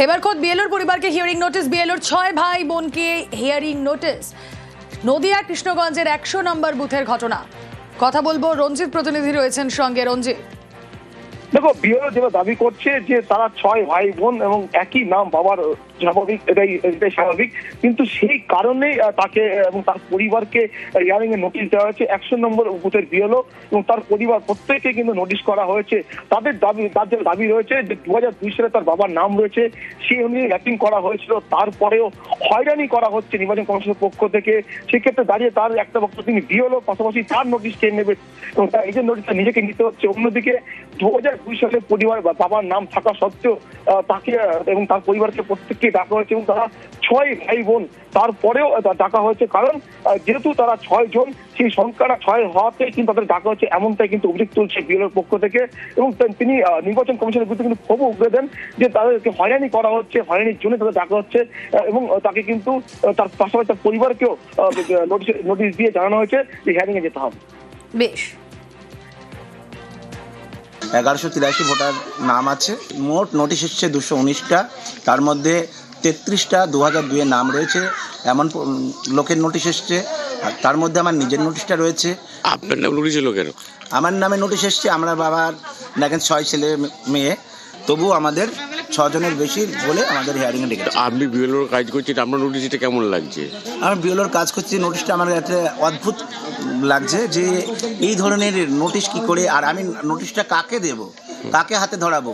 এবার খোদ বিএলওর পরিবারকে হিয়ারিং নোটিশ। বিএলওর 6 ভাই বোনকে হিয়ারিং নোটিশ। নদিয়া কৃষ্ণগঞ্জের 100 নম্বর বুথের ঘটনা। কথা বলবো, রঞ্জিত প্রতিনিধি রয়েছেন সঙ্গে। রঞ্জিত, দেখো, বিএলও যেটা দাবি করছে যে তারা 6 ভাই বোন এবং একই নাম, বাবার, স্বাভাবিক, এটাই স্বাভাবিক, কিন্তু সেই কারণেই তাকে এবং তার পরিবারকে হিয়ারিং এর নোটিশ দেওয়া হয়েছে। 100 নম্বর বুথের বিএলও এবং তার পরিবার প্রত্যেককে কিন্তু নোটিশ করা হয়েছে। তাদের দাবি রয়েছে যে 2002 সালে তার বাবার নাম রয়েছে, সেই অনুযায়ী র্যাপিং করা হয়েছিল, তারপরেও হয়রানি করা হচ্ছে নির্বাচন কমিশনের পক্ষ থেকে। সেক্ষেত্রে দাঁড়িয়ে তার একটা বক্তব্য, তিনি বিএলও, পাশাপাশি তার নোটিশ কে নেবে এবং তার এই যে নোটিশটা নিজেকে নিতে হচ্ছে। অন্যদিকে 2002 সালে পরিবার বা বাবার নাম থাকা সত্ত্বেও তাকে এবং তার পরিবারকে প্রত্যেককে ডাকা হয়েছে এবং তারা 6 ভাই বোন, তারপরেও ডাকা হয়েছে। কারণ যেহেতু তারা 6 জন, সেই সংখ্যাটা 6 হওয়াতে কিন্তু তাদের ডাকা হচ্ছে, এমনটাই কিন্তু অভিযোগ তুলছে বিএলওর পক্ষ থেকে। এবং তিনি নির্বাচন কমিশনের বিরুদ্ধে কিন্তু ক্ষোভ উগরে দেন যে তাদেরকে হয়রানি করা হচ্ছে, হয়রানির জন্য তাদের ডাকা হচ্ছে এবং তাকে কিন্তু তার পাশাপাশি তার পরিবারকেও নোটিশ দিয়ে জানানো হয়েছে যে হিয়ারিং এ যেতে হবে। বেশ, 1183 ভোটার নাম আছে। মোট নোটিশ এসছে 219টা, তার মধ্যে 33টা 2002 এর নাম রয়েছে, এমন লোকের নোটিশ এসছে। আর তার মধ্যে আমার নিজের নোটিশটা রয়েছে। আপনার নাম নোটিশ এলো কেন? আমার নামে নোটিশ এসছে। আমরা বাবার দেখেন 6 ছেলে মেয়ে, তবু আমাদের 6 জনের বেশি বলে আমাদের হিয়ারিংয়ে ডেকেছে। আপনি বিএলওর কাজ করছেন, আপনার নোটিশ এটা কেমন লাগছে? আমি বিএলওর কাজ করছি, নোটিশটা আমার একটা অদ্ভুত লাগছে যে এই ধরনের নোটিশ কি করে, আর আমি নোটিশটা কাকে দেব, কাকে হাতে ধরাবো।